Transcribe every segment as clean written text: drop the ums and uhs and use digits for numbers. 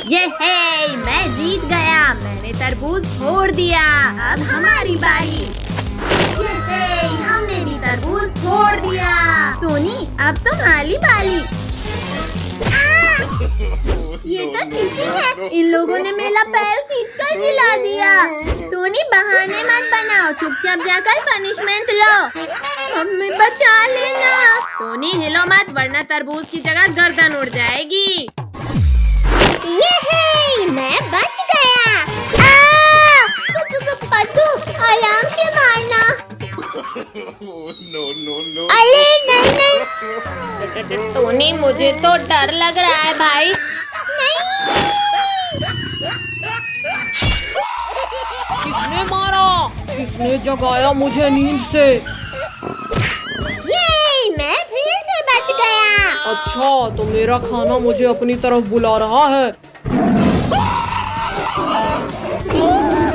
ये है, मैं जीत गया। मैंने तरबूज फोड़ दिया। अब हमारी बारी। ये है, हमने भी तरबूज फोड़ दिया। टोनी, अब तुम्हारी बारी। ये तो चीटिंग है। इन लोगों ने मेरा पैर खींचकर गिरा दिया। टोनी, बहाने मत बनाओ, चुपचाप जाकर पनिशमेंट लो। मम्मी बचा लेना। टोनी, हिलो मत वरना तरबूज की जगह गर्दन उड़ जाएगी। ये है, मैं बच गया। पद्दू, आराम से मारना। अरे नहीं नहीं। टोनी, मुझे तो डर लग रहा है भाई। किसने मारा? किसने जगाया मुझे नींद से? ये मैं फिर से बच गया। अच्छा, तो मेरा खाना मुझे अपनी तरफ बुला रहा है।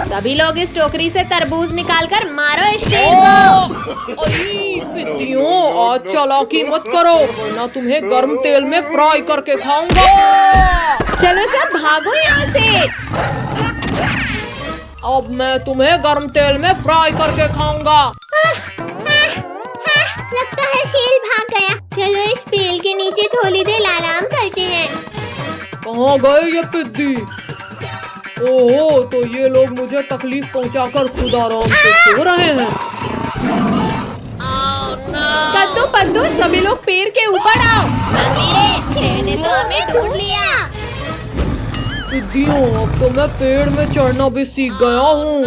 सभी लोग इस टोकरी से तरबूज निकालकर मारो इस शेर को। पिद्दियों, आज चालाकी मत करो वरना तुम्हें गर्म तेल में फ्राई करके खाऊंगा। चलो सब भागो यहाँ से। अब मैं तुम्हें गर्म तेल में फ्राई करके खाऊंगा। लगता है शेर भाग गया। चलो इस पेड़ के नीचे थोड़ी देर आराम करते हैं। कहाँ गए ये पिद्दी? ओहो, तो ये लोग मुझे तकलीफ पहुंचाकर खुद आराम से सो रहे हैं। कद्दू पद्दू, सभी लोग पेड़ के ऊपर आओ। शेर ने तो हमें ढूंढ लिया। पिद्दियों, अब तो मैं पेड़ में चढ़ना भी सीख गया हूँ।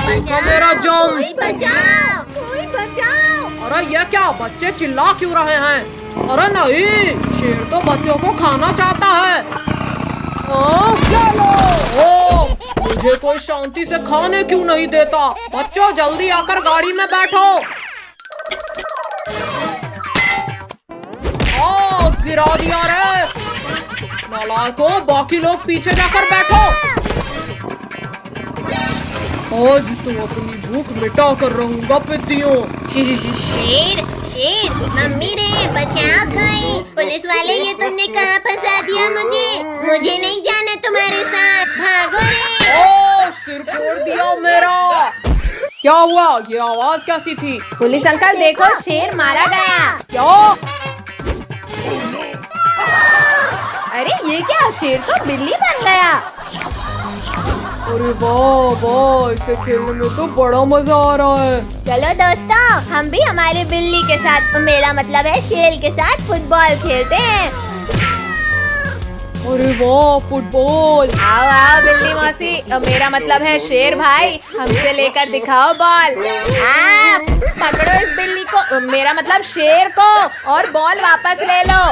देखो मेरा जम। कोई बचाओ, कोई बचाओ। अरे ये क्या, बच्चे चिल्ला क्यों रहे हैं? अरे नहीं, शेर तो बच्चों को खाना चाहता है। चलो, मुझे कोई शांति से खाने क्यों नहीं देता? बच्चों, जल्दी आकर गाड़ी में बैठो। गिरा दिया रे। नालायकों, बाकी लोग पीछे जाकर बैठो। आज तो अपनी भूख मिटा कर रहूंगा पिद्दियों। शेर शेर, मम्मी रे बचाओ कोई। पुलिस वाले, ये तुमने कहाँ फंसा दिया मुझे नहीं जाना तुम्हारे साथ। भागो रे। ओ, सिर फोड़ दिया मेरा। क्या हुआ? ये आवाज कैसी थी? पुलिस अंकल देखो, शेर मारा गया। क्या? अरे ये क्या, शेर तो बिल्ली बन गया। अरे वाह वाह, इसे खेलने में तो बड़ा मजा आ रहा है। चलो दोस्तों, हम भी हमारे बिल्ली के साथ, मेरा मतलब है शेर के साथ फुटबॉल खेलते हैं। अरे वाह, फुटबॉल। आओ आओ बिल्ली मौसी, मेरा मतलब है शेर भाई, हमसे लेकर दिखाओ बॉल। पकड़ो इस बिल्ली को, मेरा मतलब शेर को, और बॉल वापस ले लो।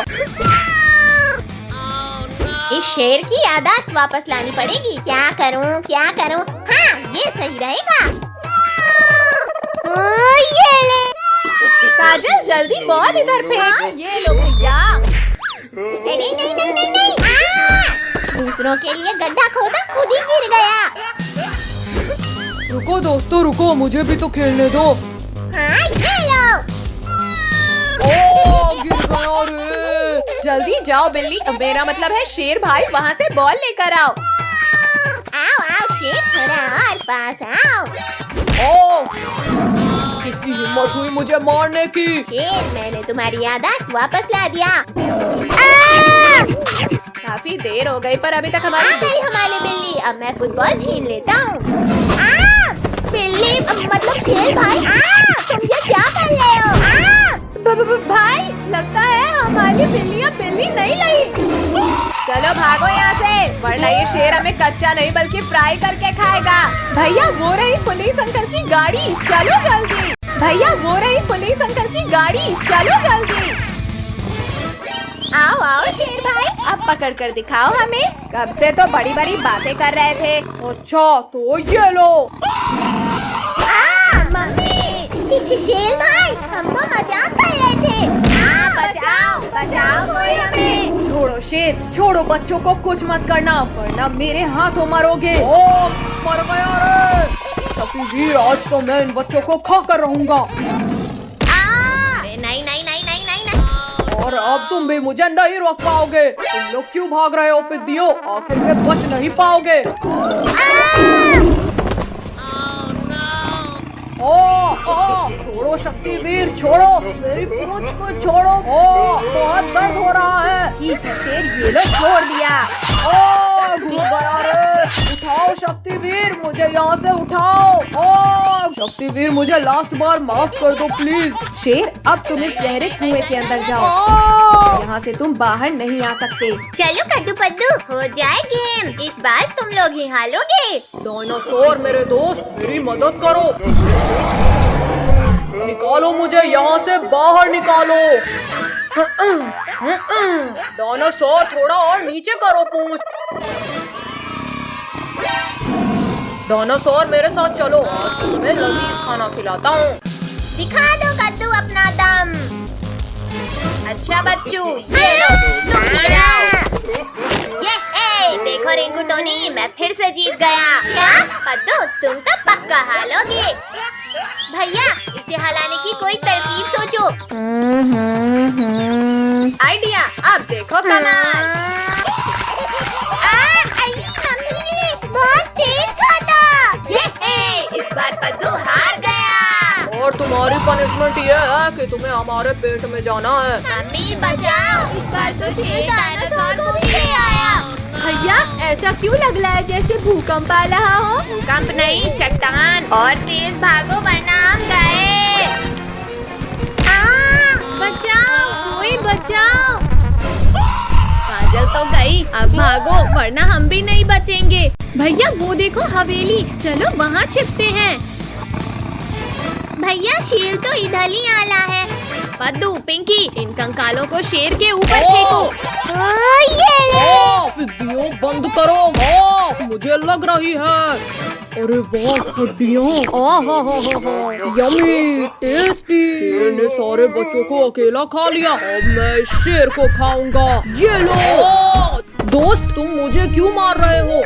इस शेर की याददाश्त वापस लानी पड़ेगी। क्या करूं क्या करूं? हाँ, ये सही रहेगा। ये ले। काजल, जल्दी बॉल इधर फेंक। ये लो भैया। नहीं नहीं नहीं नहीं नहीं। दूसरों के लिए गड्ढा खोदा, खुद ही गिर गया। रुको दोस्तों रुको, मुझे भी तो खेलने दो। हाँ, ये लो। गिर गया रे। जल्दी जाओ बिल्ली, मेरा मतलब है शेर भाई, वहाँ से बॉल लेकर आओ। आओ आओ शेर, थोड़ा और पास आओ। किसकी हिम्मत हुई मुझे मारने की? शेर, मैंने तुम्हारी याददाश्त वापस ला दिया। काफी देर हो गई, पर अभी तक हमारी बिल्ली। अब मैं फुटबॉल छीन लेता हूँ। बिल्ली, मतलब शेर भाई, तुम ये क्या कर रहे हो? भाई, लगता है हमारी बिल्लियाँ बिल्ली नहीं लाई। चलो भागो यहाँ से, वरना ये शेर हमें कच्चा नहीं बल्कि फ्राई करके खाएगा। भैया, वो रही पुलिस अंकल की गाड़ी, चलो जल्दी। भैया, वो रही पुलिस अंकल की गाड़ी, चलो जल्दी। आओ आओ शेर भाई, अब पकड़ कर दिखाओ हमें। कब से तो बड़ी बड़ी बातें कर रहे थे। अच्छा, तो ये लो। मम्मी, शेर भाई, हम तो मजाक कर रहे थे। बचाओ बचाओ कोई हमें। छोड़ो शेर, छोड़ो, बच्चों को कुछ मत करना वरना मेरे हाथों मरोगे। मर गया रे। शक्तिवीर, आज तो मैं इन बच्चों को खा कर रहूंगा। नहीं नहीं नहीं नहीं नहीं नहीं। और अब तुम भी मुझे नहीं रोक पाओगे। तुम लोग क्यों भाग रहे हो पिद्दियों? आखिर में बच नहीं पाओगे। छोड़ो शक्तिवीर, छोड़ो मेरी पूंछ को छोड़ो। बहुत दर्द हो रहा है। ठीक है शेर, ये लो छोड़ दिया। घुस गया रे। उठाओ शक्तिवीर, मुझे यहाँ से उठाओ। शक्तिवीर, मुझे लास्ट बार माफ कर दो प्लीज। शेर, अब तुम इस गहरे कुएं के अंदर जाओ। यहाँ से तुम बाहर नहीं आ सकते। चलो कद्दू पद्दू, हो जाए गेम। इस बार तुम लोग ही हारोगे। डायनासोर मेरे दोस्त, मेरी मदद करो। निकालो मुझे यहाँ से, बाहर निकालो। डायनासोर, थोड़ा और नीचे करो पूंछ। डायनासोर, मेरे साथ चलो, आज तुम्हें लजीज खाना खिलाता हूँ। दिखा दो कद्दू अपना दम। अच्छा बच्चों, ये लो। ये देखो रिंकू टोनी, मैं फिर से जीत गया। क्या कद्दू, तुम तो पक्का हारोगे। भैया, इसे हलाने की कोई तरकीब सोचो। आइडिया, अब देखो कमाल। बहुत तेज खाता। इस बार पद्दू हार गया। और तुम्हारी पनिशमेंट ये है कि तुम्हें हमारे पेट में जाना है। मम्मी बचाओ, इस बार तो शेर डायनासोर को भी ले आया। भैया, ऐसा क्यों लग रहा है जैसे भूकंप आ रहा हो? भूकंप नहीं, चट्टान। और तेज भागो वरना हम गए। बचाओ, कोई बचाओ। काजल तो गई, अब भागो वरना हम भी नहीं बचेंगे। भैया वो देखो हवेली, चलो वहाँ छिपते हैं। भैया शेर तो इधर ही आला है। पद्दू, पिंकी, इन कंकालों को शेर के ऊपर फेंको। पिद्दियों, बंद करो। मुझे लग रही है। अरे वाह, हड्डियाँ। Yummy, tasty. शेर ने सारे बच्चों को अकेला खा लिया। अब मैं इस शेर को खाऊंगा। ये लो। दोस्त, तुम मुझे क्यों मार रहे हो?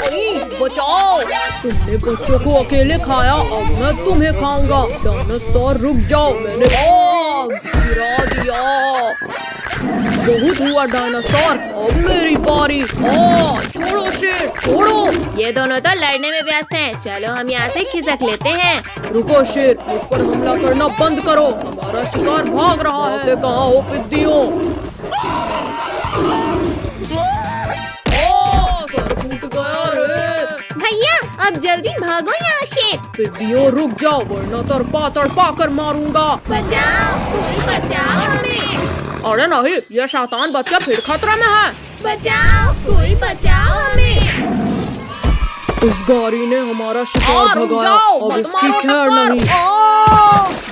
बचाओ। तुमने बच्चों को अकेले खाया, अब मैं तुम्हें खाऊंगा। डायनासोर रुक जाओ, मैंने गिरा दिया। बहुत हुआ डायनासोर, अब मेरी बारी। छोड़ो शेर, छोड़ो। ये दोनों तो लड़ने में व्यस्त हैं। चलो हम यहाँ से खिसक लेते हैं। रुको शेर, मुझ पर हमला करना बंद करो। हमारा शिकार भाग रहा है। कहाँ हो पिद्दियों? सर फूट गया रे। भैया, अब जल्दी भागो यहाँ से। पिद्दियों, रुक जाओ वरना तड़पा कर मारूंगा। बचाओ, कोई बचाओ हमें। अरे नहीं, ये शैतान बच्चा फिर खतरे में है। बचाओ, कोई बचाओ हमें। इस गाड़ी ने हमारा शिकार भगाया, अब इसकी खैर नहीं।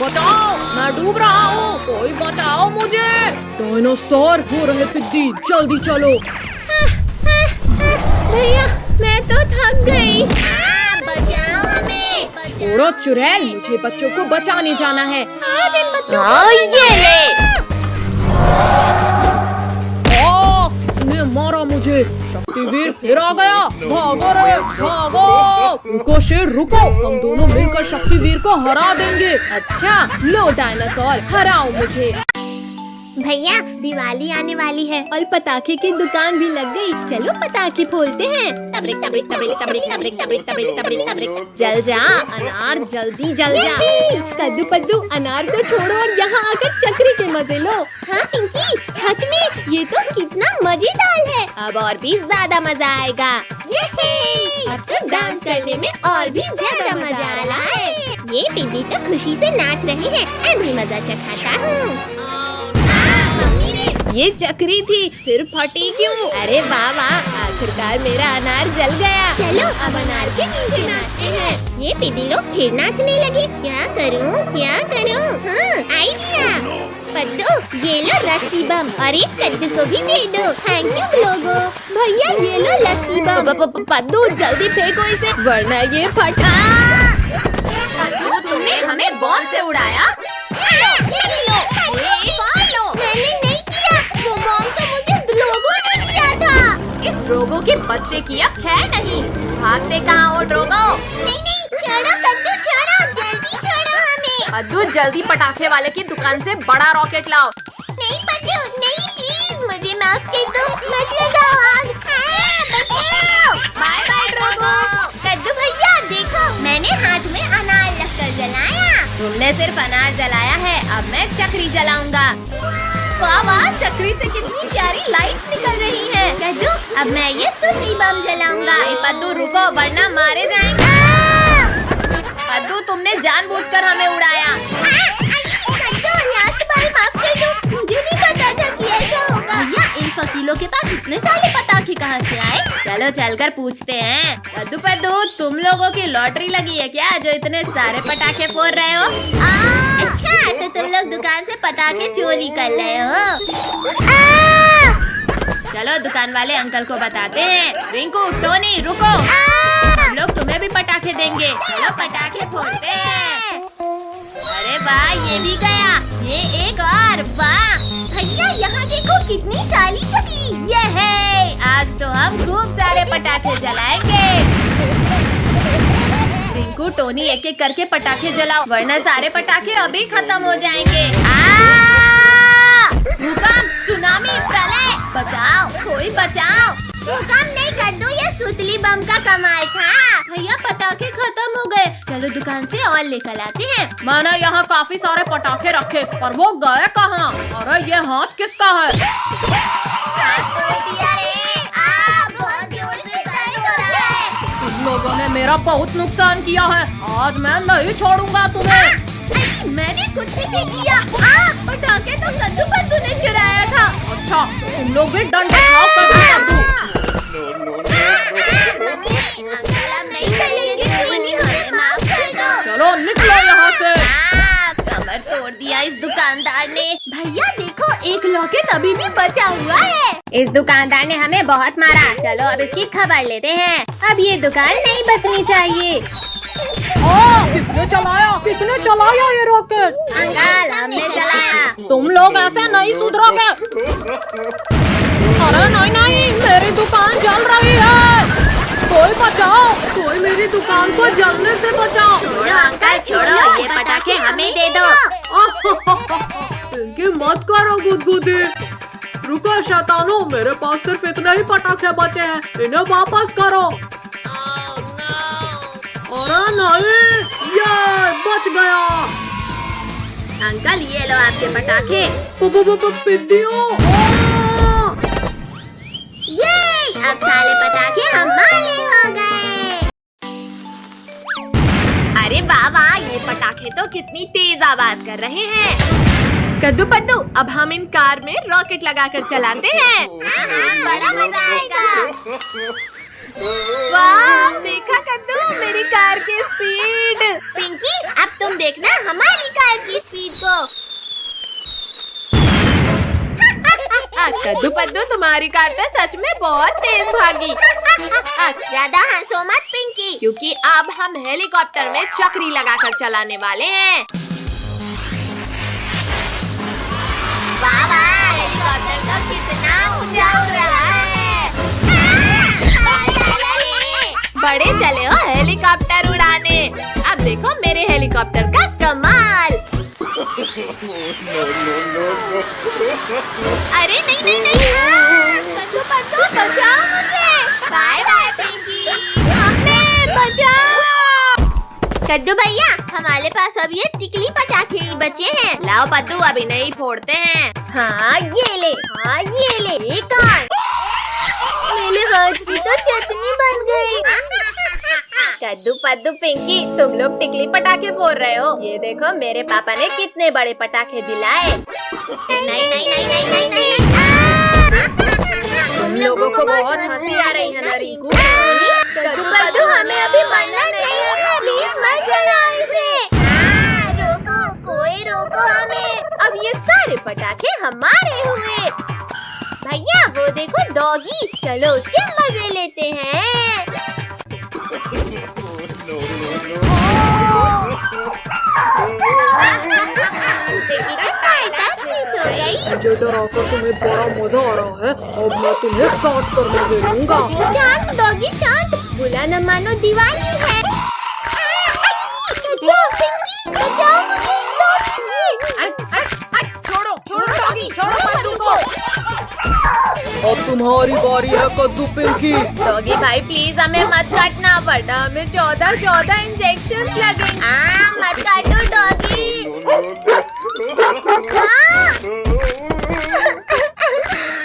बचाओ, मैं डूब रहा हूँ, कोई बचाओ मुझे। डायनासोर हो रहे पिद्दी, जल्दी चलो। भैया, मैं तो थक गई। बचाओ हमें। छोड़ो चुड़ैल, मुझे बच्चों को बचाने जाना है। आज इन बच्चों को ये ले। उसने मारा मुझे। शक्तिवीर फिर आ गया। भागो रे, भागो। रुको शेर, रुको। हम दोनों मिलकर शक्तिवीर को हरा देंगे। अच्छा, लो डायनासोर, हराओ मुझे। भैया, दिवाली आने वाली है और पटाखे की दुकान भी लग गई। चलो पटाखे फोड़ते हैं। तबरिक तबरिक तबरिक तबरिक तबरिक तबरिक तबरिक तबरिक तबरिक। जल जा अनार, जल्दी जल जा। कद्दू पद्दू, अनार को छोड़ो और यहाँ आकर चक्री के मजे लो। हाँ पिंकी, सच में ये तो कितना मजेदार है। अब और भी ज्यादा मजा आएगा। अब तो डांस करने में और भी ज्यादा मजा आ रहा है। ये पिंकी तो खुशी से नाच रहे हैं। मैं भी मजा चखाता हूँ। ये चक्री थी, फिर फटी क्यों? अरे वाह वाह, आखिरकार मेरा अनार जल गया। चलो अब अनार के नीचे नाचते हैं। ये पिदी लोग फिर नाचने लगे। क्या करूं, क्या करूं? हाँ, आइडिया। पद्दू, ये लो रस्सी बम और एक कद्दू को भी दे दो। थैंक यू लोगो। भैया, ये लो लस्सी बम। पद्दू, जल्दी फेंको इसे वरना ये फटा। पद्दू, तुमने हमें बॉल से उड़ाया। मैंने नहीं किया, वो बम तो मुझे ड्रोगो ने दिया था। इस ड्रोगो के बच्चे किया, खैर नहीं। भागते कहाँ हो ड्रोगो? नहीं, छोड़ो कद्दू, छोड़ो, जल्दी छोड़ो हमें। पद्दू, जल्दी पटाखे वाले की दुकान से बड़ा रॉकेट लाओ। नहीं पद्दू, नहीं माफ कर दो, मत लगाओ आग। बचाओ। Bye bye Drogo. कद्दू भैया देखो, मैंने हाथ में अनार रखकर जलाया। तुमने सिर्फ अनार जलाया है, अब मैं चक्री जलाऊंगा। वाह वाह, चक्री से कितनी प्यारी लाइट्स निकल रही हैं। कद्दू, अब मैं ये सुतली बम जलाऊंगा। पद्दू रुको वरना मारे जाएंगे। पद्दू तुमने जानबूझकर हमें उड़ाया। कद्दू, लास्ट बार माफ कर दो, मुझे नहीं पता था कि ऐसा होगा। भैया, इन फकीलों के पास इतने सारे पटाखे कहाँ से आए? चलो चलकर पूछते हैं। कद्दू पद्दू, तुम लोगों की लॉटरी लगी है क्या, जो इतने सारे पटाखे फोड़ रहे हो? अच्छा, तो तुम लोग दुकान से पटाखे चोरी कर रहे हो। चलो दुकान वाले अंकल को बताते हैं। रिंकू, टोनी, रुको, हम लोग तुम्हें भी पटाखे देंगे। चलो पटाखे फोड़ते हैं। अरे वाह, ये भी गया, ये एक और। वाह भैया, यहाँ देखो कितनी सारी चक्री। ये है, आज तो हम खूब सारे पटाखे जलाएंगे। रिंकू, टोनी, एक एक करके पटाखे जलाओ, वरना सारे पटाखे अभी खत्म हो जाएंगे। भूकंप, सुनामी, प्रलय, बचाओ, कोई बचाओ। भूकंप नहीं कद्दू, ये सुतली बम का कमाल था। भैया पटाखे खत्म हो गए, चलो दुकान से और लेकर आते हैं। मैंने यहाँ काफी सारे पटाखे रखे, पर वो गए कहाँ? अरे ये हाथ किसका है? बहुत जोर से दर्द हो रहा है। तुम लोगों ने मेरा बहुत नुकसान किया है, आज मैं नहीं छोड़ूंगा तुम्हें। मैंने कुछ नहीं किया। पटाखे तो कद्दू पद्दू ने चुराया था। अच्छा, तुम लोग भी डंडे खाओ कद्दू पद्दू। अंकल, अब नहीं करेंगे, हमें माफ कर दो। चलो निकलो यहाँ से। कमर तोड़ दिया इस दुकानदार ने। भैया देखो, एक लॉकेट अभी भी बचा हुआ है। इस दुकानदार ने हमें बहुत मारा। चलो अब इसकी खबर लेते हैं। अब ये दुकान नहीं बचनी चाहिए। किसने चलाया ये रॉकेट? अंकल, हमने चलाया। तुम लोग ऐसे नहीं सुधरोगे। अरे नहीं नहीं, मेरी दुकान जल रही है, कोई बचाओ, कोई मेरी दुकान को जलने से बचाओ। छोड़ो अंकल, छोड़ो, ये पटाखे हमें दे दो। इनकी मत करो गुदगुदी। रुको शैतानो, मेरे पास सिर्फ इतने ही पटाखे बचे हैं, इन्हें वापस करो। अरे नहीं, ये बच गया। अंकल, ये लो आपके पटाखे। पिद्दियों, ये अब सारे पटाखे हमारे हो गए। अरे वाह वाह, ये पटाखे तो कितनी तेज आवाज कर रहे हैं। कद्दू पद्दू, अब हम इन कार में रॉकेट लगाकर चलाते हैं। बड़ा मजा आएगा। वाह, देखा कद्दू, मेरी कार की स्पीड। पिंकी, अब तुम देखना हमारी कार की स्पीड को। कद्दू पद्दू, तुम्हारी कार तो सच में बहुत तेज भागी। ज्यादा हंसो मत पिंकी। क्योंकि अब हम हेलीकॉप्टर में चक्री लगाकर चलाने वाले हैं। वाह वाह, हेलीकॉप्टर तो कितना ऊंचा उड़ रहा है। बड़े चले हो हेलीकॉप्टर उड़ाने। अब देखो मेरे हेलीकॉप्टर का कमाल। अरे नहीं नहीं नहीं, कद्दू पद्दू बचाओ मुझे। Bye bye Pinky. हमें बचाओ। कद्दू भैया, हमारे पास अब ये टिकली पटाखे ही बचे हैं। लाओ पद्दू, अभी नहीं फोड़ते हैं। हाँ ये ले, हाँ ये ले। एक और। मेरे हाथ की तो चटनी बन गई। कद्दू पद्दू पिंकी, तुम लोग टिकली पटाखे फोड़ रहे हो। ये देखो मेरे पापा ने कितने बड़े पटाखे दिलाए। नहीं नहीं नहीं नहीं नहीं नहीं। तुम लोगों को बहुत हंसी आ रही है ना रिंकू? कद्दू पद्दू, हमें अभी मरना नहीं है, प्लीज मत जलाओ इसे। रोको, कोई रोको हमें। अब ये सारे पटाखे हमारे हुए। भैया वो देखो डॉगी, चलो उसके मजे लेते हैं। मुझे डराकर तुम्हें बड़ा मजा आ रहा है, अब मैं तुम्हें काट कर मजे लूंगा। शांत डॉगी, शांत, बुला न मानो दिवाली है। बचाओ मुझे इस डॉगी से। छोड़ो छोड़ो डॉगी, छोड़ो पद्दू को। अब तुम्हारी बारी है कद्दू पिंकी। डॉगी भाई प्लीज हमें मत काटना, वरना हमें 14 इंजेक्शन लगेंगे। मत काटो डॉगी।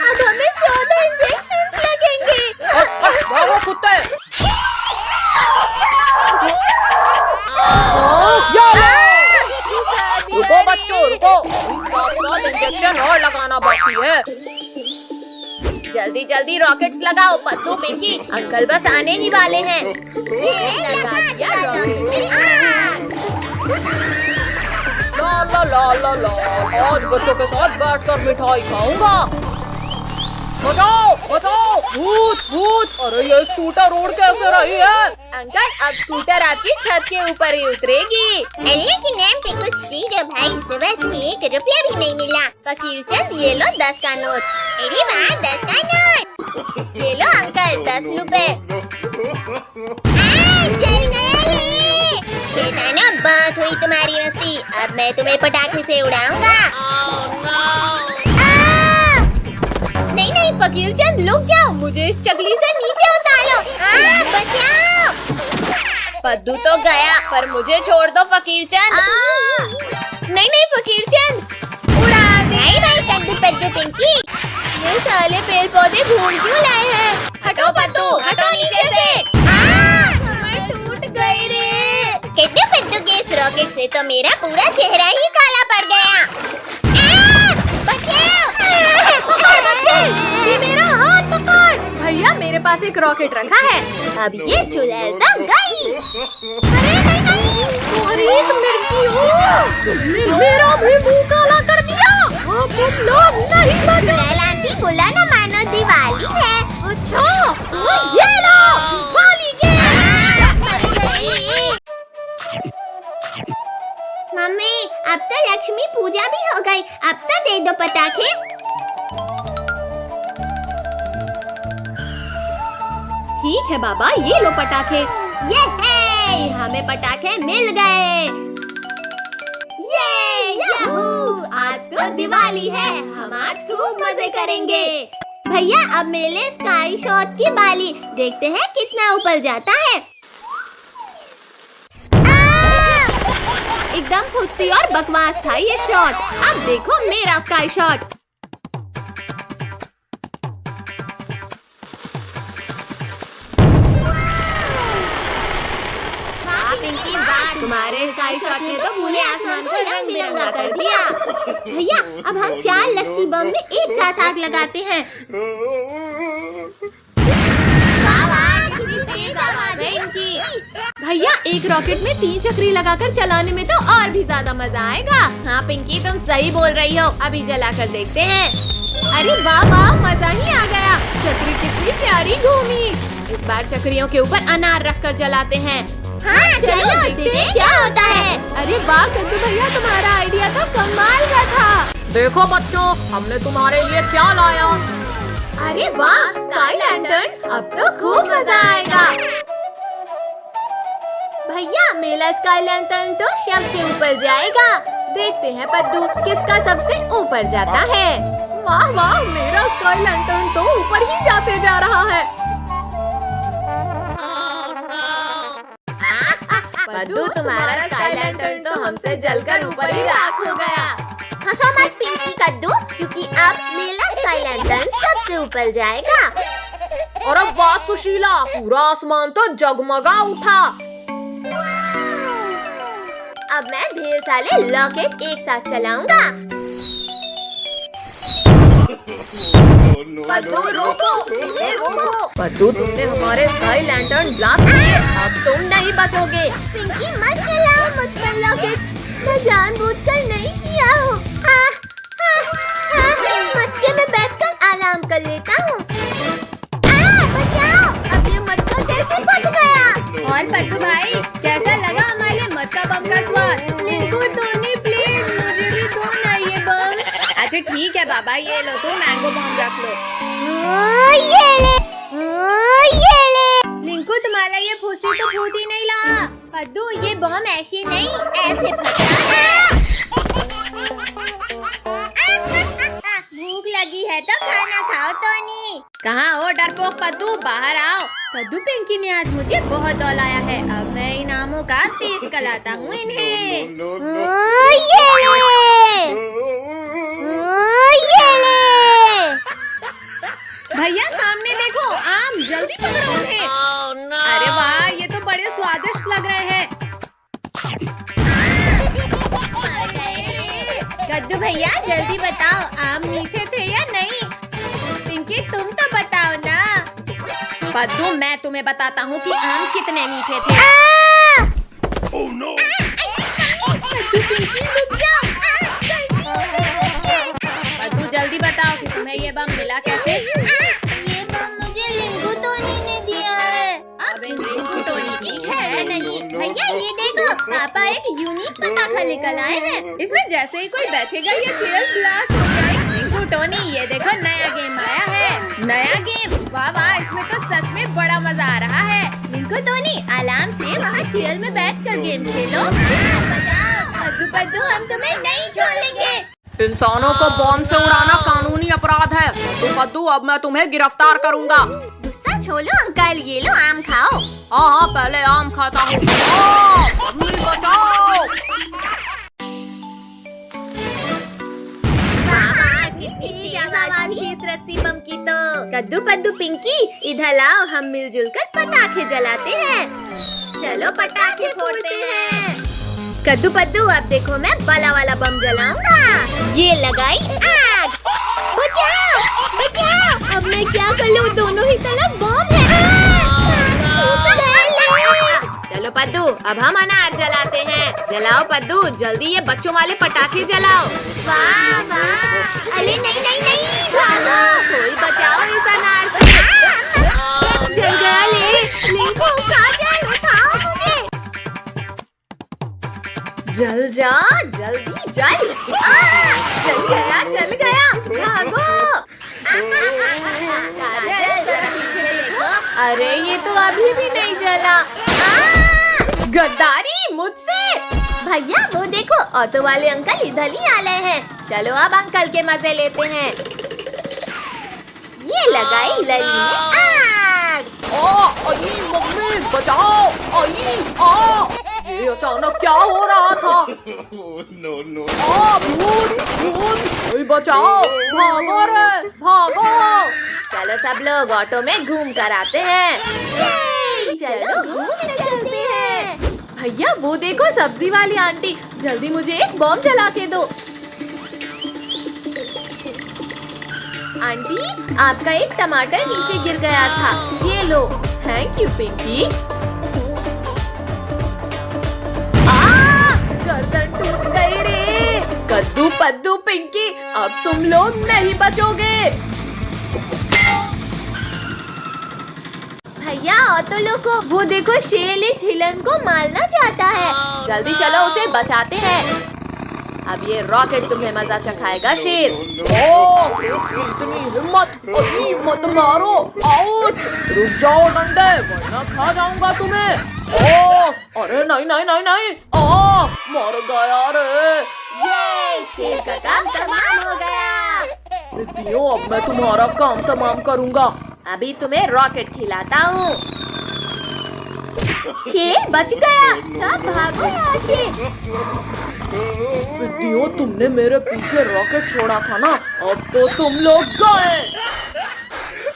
अब हमें 14 इंजेक्शन लगेंगे। भागो कुत्ते। रुको बच्चों रुको, 7 इंजेक्शन और लगाना बाकी है। जल्दी जल्दी रॉकेट्स लगाओ पद्दू पिंकी, अंकल बस आने ही वाले हैं। ये लगा दिया रॉकेट। ला ला ला ला ला, आज बच्चों के साथ बैठकर मिठाई खाऊंगा। बचाओ बचाओ, भूत भूत। अरे ये स्कूटर उड़ कैसे रही है? अंकल अब स्कूटर आपकी छत के ऊपर ही उतरेगी। अल्लाह के नाम पे कुछ दीजिए भाई, सुबह से 1 रुपया भी नहीं मिला। फकीर चंद ये लो 10 का नोट। अरे वाह, 10 का नोट। ये लो अंकल 10 रुपए। चल गया ये। शैताना, बहुत हुई तुम्हारी मस्ती, अब मैं तुम्हें पटाखे से उड़ाऊंगा। नहीं नहीं फकीर चंद रुक जाओ, मुझे इस चकली से नीचे उतारो। बचाओ। पद्दू तो गया, पर मुझे छोड़ दो फकीर चंद। नहीं नहीं फकीर चंद उड़ा दे। नहीं भाई कद्दू पद्दू पिंकी। ये साले पेड़ पौधे ढूंढ क्यों लाए हैं? हटो पद्दू, हटो नीचे से। कमर टूट गई रे। कद्दू पद्दू के इस रॉकेट से तो मेरा पूरा चेहरा ही काला पड़ गया। ये मेरा हाथ पकड़। भैया मेरे पास एक रॉकेट रखा है, अब ये चुड़ैल दब गई। अरे एक मिर्ची हो, तुमने मेरा भी मुंह काला कर दिया। अब तुम लोग नहीं बचे। चुड़ैल आंटी बुला ना मानो दिवाली है। अच्छा तो ये लो दिवाली के। मम्मी अब तो लक्ष्मी पूजा भी हो गई, अब तो दे दो पटाखे। ठीक है बाबा, ये लो पटाखे। ये है, हमें पटाखे मिल गए। ये याहू, आज तो दिवाली है, हम आज खूब मजे करेंगे। भैया अब मेले स्काई शॉट की बाली, देखते हैं कितना ऊपर जाता है। एकदम फुर्ती और बकवास था ये शॉट। अब देखो मेरा स्काई शॉट। तुम्हारे स्काई शॉट ने तो पूरे आसमान को रंग बिरंगा कर दिया। भैया अब हम 4 लस्सी बम में एक साथ आग लगाते हैं। भैया एक रॉकेट में 3 चक्री लगाकर चलाने में तो और भी ज्यादा मजा आएगा। हाँ पिंकी तुम सही बोल रही हो, अभी जलाकर देखते हैं। अरे वाह वाह, मजा ही आ गया। चक्री कितनी प्यारी घूमी। इस बार चक्रियों के ऊपर अनार रखकर जलाते हैं। हाँ चलो देखते हैं क्या होता है। अरे वाह कद्दू भैया, तुम्हारा आइडिया तो कमाल का था। देखो बच्चों, हमने तुम्हारे लिए क्या लाया। अरे वाह स्काई लैंटर्न, अब तो खूब मजा आएगा। भैया मेला स्काई लैंटर्न तो सबसे ऊपर जाएगा। देखते हैं पद्दू किसका सबसे ऊपर जाता है। वाह वाह, मेरा स्काई लैंटर्न तो ऊपर ही जाते जा रहा है। पद्दू तुम्हारा स्काई लैंटर्न तो हमसे जलकर ऊपर ही राख हो गया। हंसो मत पिंकी कद्दू, क्योंकि अब मेरा स्काई लैंटर्न सबसे ऊपर जाएगा। और अब वाह सुशीला, पूरा आसमान तो जगमगा उठा। अब मैं ढेर सारे रॉकेट एक साथ चलाऊंगा। पद्दू रोको, रोको। पद्दू तुमने हमारे स्काई लैंटर्न ब्लास्ट किए, अब तुम नहीं बचोगे। पिंकी मत चलाओ मुझ पर रॉकेट, मैं जानबूझकर नहीं किया हूँ। इस मटके में बैठकर आराम कर लेता हूँ। बचाओ, अब ये मटका कैसे फट गया। और पद्दू भाई कैसा लगा हमारे मटका बम का स्वाद? लिंकू टोनी प्लीज मुझे भी दो ना ये बम। अच्छा ठीक है बाबा, ये लो तुम मैंगो बम रख लो। ये ले। लिंकू तुम्हारा ये फूसी तो फूट ही नहीं रहा। पद्दू ये बम ऐसे नहीं ऐसे फटा है। भूख लगी है तो खाना खाओ टोनी। कहाँ हो डरपोक पद्दू, बाहर आओ। कद्दू पिंकी ने आज मुझे बहुत दौलाया है, अब मैं इनामों का तेज कराता हूँ इन्हें। भैया सामने देखो, आम जल्दी पकड़ो उन्हें। अरे वाह, ये तो बड़े स्वादिष्ट लग रहे हैं। कद्दू भैया जल्दी बताओ, आम मीठे थे या नहीं? पिंकी तुम तो बताओ ना। पद्दू मैं तुम्हें बताता हूँ कि आम कितने मीठे थे। कद्दू पिंकी रुक जाओ। पद्दू जल्दी बताओ कि तुम्हें ये बम मिला कैसे? ये बम मुझे रिंकू टोनी ने दिया है। अब इन रिंकू टोनी की है नहीं। भैया ये देखो, पापा एक यूनिक पटाखा लेकर आए हैं। इसमें जैसे ही कोई बैठेगा ये चेयर ब्लास्ट हो जाएगी। रिंकू टोनी ये देखो, नया गेम आया है। नया गेम? वाह वाह, इसमें तो सच में बड़ा मजा आ रहा है। रिंकू टोनी आराम से वहाँ चेयर में बैठकर गेम खेलो। पद्दू पद्दू हम तुम्हें नहीं छोड़ेंगे। इंसानों को बॉम्ब से उड़ाना कानूनी अपराध है। तो पद्दू अब मैं तुम्हें गिरफ्तार करूंगा। गुस्सा छोड़ो अंकल, ये लो आम खाओ। हाँ हाँ, पहले आम खाता हूँ। बचाओ। इस रस्सी बम की तो। कद्दू पद्दू पिंकी इधर लाओ, हम मिलजुल कर पटाखे जलाते हैं। चलो पटाखे फोड़ते हैं। कद्दू पद्दू अब देखो, मैं बला वाला बम जलाऊंगा। ये लगाई आग। बचाओ बचाओ, अब मैं क्या कर लूं, दोनों ही तरफ बम है। चलो पद्दू अब हम अनार जलाते हैं। जलाओ पद्दू जल्दी, ये बच्चों वाले पटाखे जलाओ। वाह वाह, अरे नहीं नहीं नहीं, भागो, कोई बचाओ इस अनार से। जल गया ले, लिंकू काजल उठाओ मुझे। जल जा जल्दी जल। जल गया भागो। काजल जरा पीछे देखो। अरे ये तो अभी भी नहीं जला। गद्दारी मुझसे। भैया वो देखो, ऑटो वाले अंकल इधर ही आ रहे हैं। चलो अब अंकल के मजे लेते हैं। ये लगाई लली ने आग। मम्मी बचाओ। ये अचानक क्या हो रहा था? भूत बचाओ, भागो रे भागो। चलो सब लोग ऑटो में घूम कर आते हैं। चलो घूमने चलते हैं। भैया वो देखो, सब्जी वाली आंटी, जल्दी मुझे एक बम जला के दो। आंटी आपका एक टमाटर नीचे गिर गया था, ये लो। Thank you Pinky. गर्दन टूट गई रे। कद्दू पद्दू पिंकी, अब तुम लोग नहीं बचोगे। भैया ऑटो लोगो, वो देखो शेर इस हिलन को मारना चाहता है। जल्दी चलो उसे बचाते हैं। अब ये रॉकेट तुम्हें मजा चखाएगा शेर। इतनी हिम्मत, मत मारो। आउच, रुक जाओ डंडे, वरना खा जाऊंगा तुम्हें। अरे नहीं नहीं नहीं नहीं, मर गया रे। ये शेर का काम तमाम हो गया। अब मैं तुम्हारा काम तमाम करूंगा। अभी तुम्हें रॉकेट खिलाता हूँ। शेर बच गया, सब भागो यहाँ से। तुमने मेरे पीछे रॉकेट छोड़ा था ना, अब तो तुम लोग गए।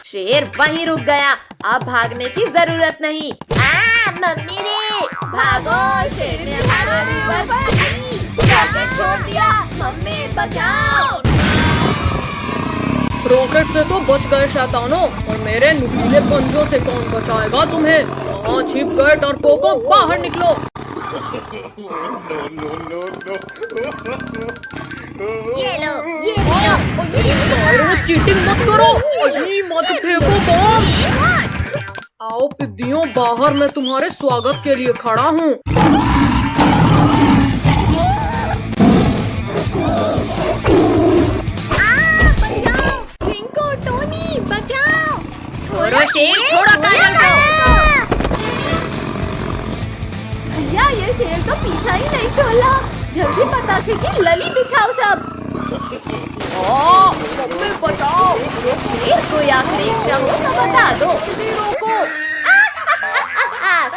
शेर वहीं रुक गया, अब भागने की जरूरत नहीं। मम्मी रे भागो, शेर ने हमारे ऊपर रॉकेट छोड़ दिया। मम्मी बचाओ। रॉकेट से तो बच गए शैतानों, और मेरे नुकीले पंजों से कौन बचाएगा तुम्हें? वहाँ छिप गए डरपोकों, बाहर निकलो। ये लो, ये लो। चीटिंग मत करो, मत फेंको बम। आओ पिद्दियों, बाहर मैं तुम्हारे स्वागत के लिए खड़ा हूँ। शेर छोड़ो काजल को। भैया ये शेर तो पीछा ही नहीं छोड़ा। जल्दी पटाखे की लली बिछाओ सब। मम्मी बचाओ। शेर को आखिरी इच्छा हो तो बता दो।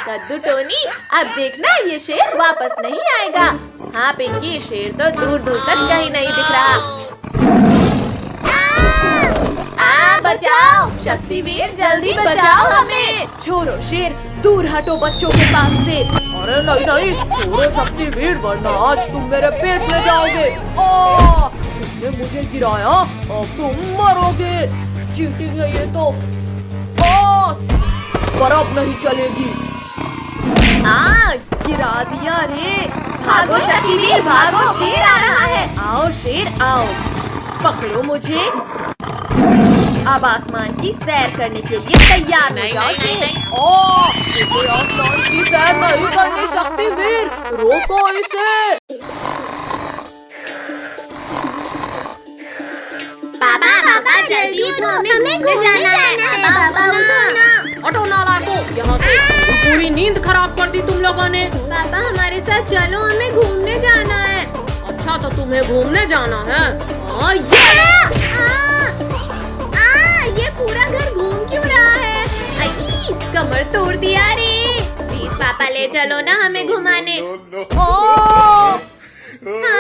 कद्दू टोनी, अब देखना ये शेर वापस नहीं आएगा। हाँ पिंकी, शेर तो दूर दूर तक कहीं नहीं दिख रहा। बचाओ शक्तिवीर, जल्दी बचाओ हमें। छोड़ो शेर, दूर हटो बच्चों के पास से। अरे नहीं नहीं, छोड़ो शक्तिवीर, वरना आज तुम मेरे पेट में जाओगे। तुमने मुझे गिराया, अब तुम मरोगे। चीटिंग है ये तो। पर अब नहीं चलेगी। गिरा दिया रे। भागो शक्तिवीर भागो, शेर आ रहा है। आओ शेर आओ, पकड़ो मुझे। अब आसमान की सैर करने के लिए तैयार हो जाओ शेर। मुझे आसमान की सैर नहीं करनी शक्तिवीर, रोको इसे। पापा जल्दी उठो, हमें घूमने जाना है। पापा उठो ना। हटो नालायकों, यहाँ से। पूरी नींद खराब कर दी तुम लोगों ने। पापा हमारे साथ चलो, हमें घूमने जाना है। अच्छा तो तुम्हें घूमने जाना है। ये पूरा घर घूम क्यों रहा है? आई, कमर तोड़ दिया रे। प्लीज पापा ले चलो ना हमें घुमाने। हाँ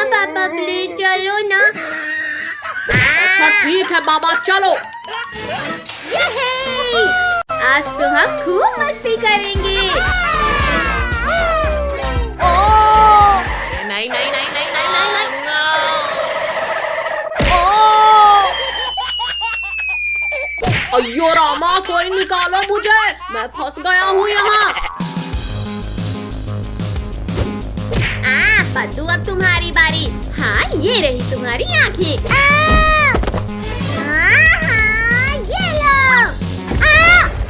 पापा प्लीज चलो ना। अच्छा ठीक है बाबा, चलो। आज तो हम खूब मस्ती करेंगे। नहीं नहीं नहीं नहीं नहीं नहीं। अयो रामा, कोई निकालो मुझे, मैं फंस गया हूँ यहाँ। पद्दू अब तुम्हारी बारी। हाँ ये रही तुम्हारी आँखें। ये लो।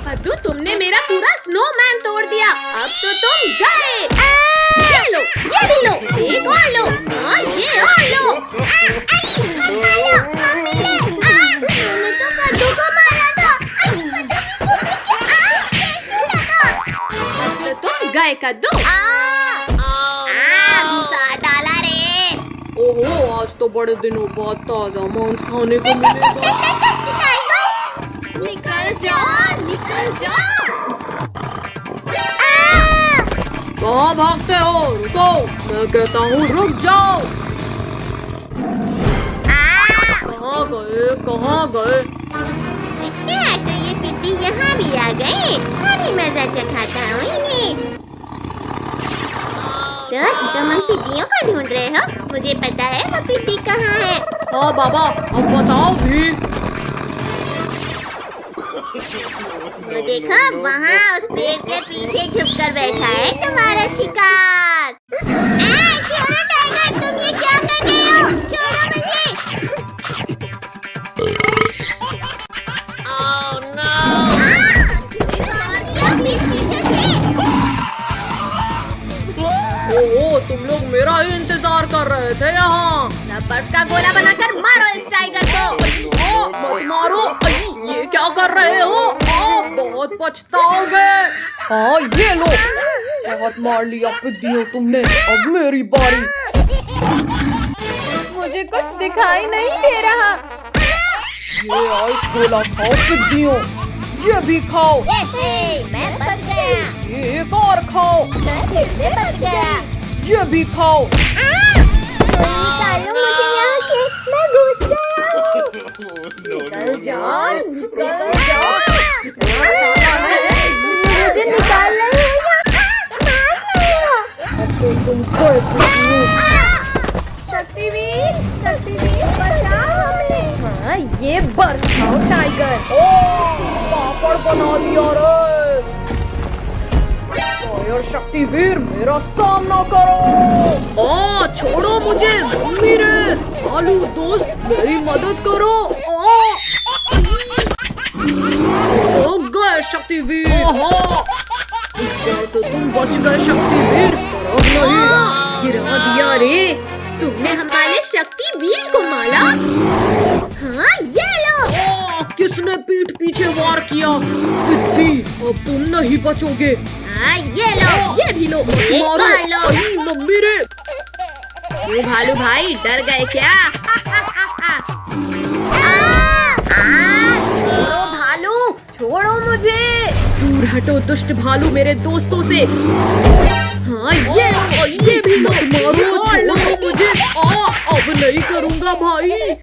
पद्दू तुमने मेरा पूरा स्नोमैन तोड़ दिया। अब तो तुम गए। ये लो, ये भी लो, एक और लो, ये और लो। मैंने तो पद्दू को मारा था। अब तो तुम गए कद्दू। डाला रे। ओहो, आज तो बड़े दिनों बाद ताजा मांस खाने को मिलेगा। निकल जाओ, निकल जाओ। कहाँ भागते हो? रुको, मैं कहता हूँ रुक जाओ। कहाँ गए, कहाँ गए? अच्छा तो ये पिद्दी यहाँ भी आ गए। अभी मजा चखाता हूँ इन्हें। तुम उन पिद्दियों को ढूंढ रहे हो? मुझे पता है वो पिद्दी कहाँ है। हाँ बाबा, अब बताओ भी। वो देखो वहाँ उस पेड़ के पीछे छुपकर बैठा है तुम्हारा शिकार। छोड़ो टाइगर, तुम ये क्या कर रहे हो? छोड़ो मुझे। ओहो, तुम लोग मेरा ही इंतजार कर रहे थे यहाँ। बर्फ का गोला बनाकर मारो इस टाइगर को। मत मारो। ये क्या कर रहे हो? बहुत पछताओगे। हाँ ये लो, बहुत मार लिया पिद्दियों तुमने। अब मेरी बारी। मुझे कुछ दिखाई नहीं दे रहा। ये आइस गोला खाओ पिद्दियों, ये भी खाओ। मैं बच गया। ये एक और खाओ, मैं फिर से बच गया। ये भी खाओ। निकालो मुझे यहाँ से, मैं घुस गया हूँ। निकल जाओ, निकल जाओ। मुझे निकाल रहे हो या अब तो तुम गए पिद्दियों। शक्तिवीर, शक्तिवीर बचाओ हमें। हाँ ये बर्फ खाओ टाइगर। पापड़ बना दिया रे। फायर शक्तिवीर, मेरा सामना करो। छोड़ो मुझे मम्मी रे। आलू दोस्त, मेरी मदद करो। गए शक्तिवीर। इस बार तो तुम बच गए शक्तिवीर, पर अब नहीं। गिरा दिया रे। तुमने हमारे शक्तिवीर को मारा। हाँ ये लो। किसने पीठ पीछे वार किया? पिद्दी, अब तुम नहीं बचोगे। हाँ ये लो, ये भी लो, एक और लो। मम्मी रे। भालू भाई डर गए क्या? छोड़ो भालू, छोड़ो मुझे। दूर हटो दुष्ट भालू मेरे दोस्तों से। हाँ ये भी मत मारो, छोड़ो मुझे। अब नहीं करूँगा भाई।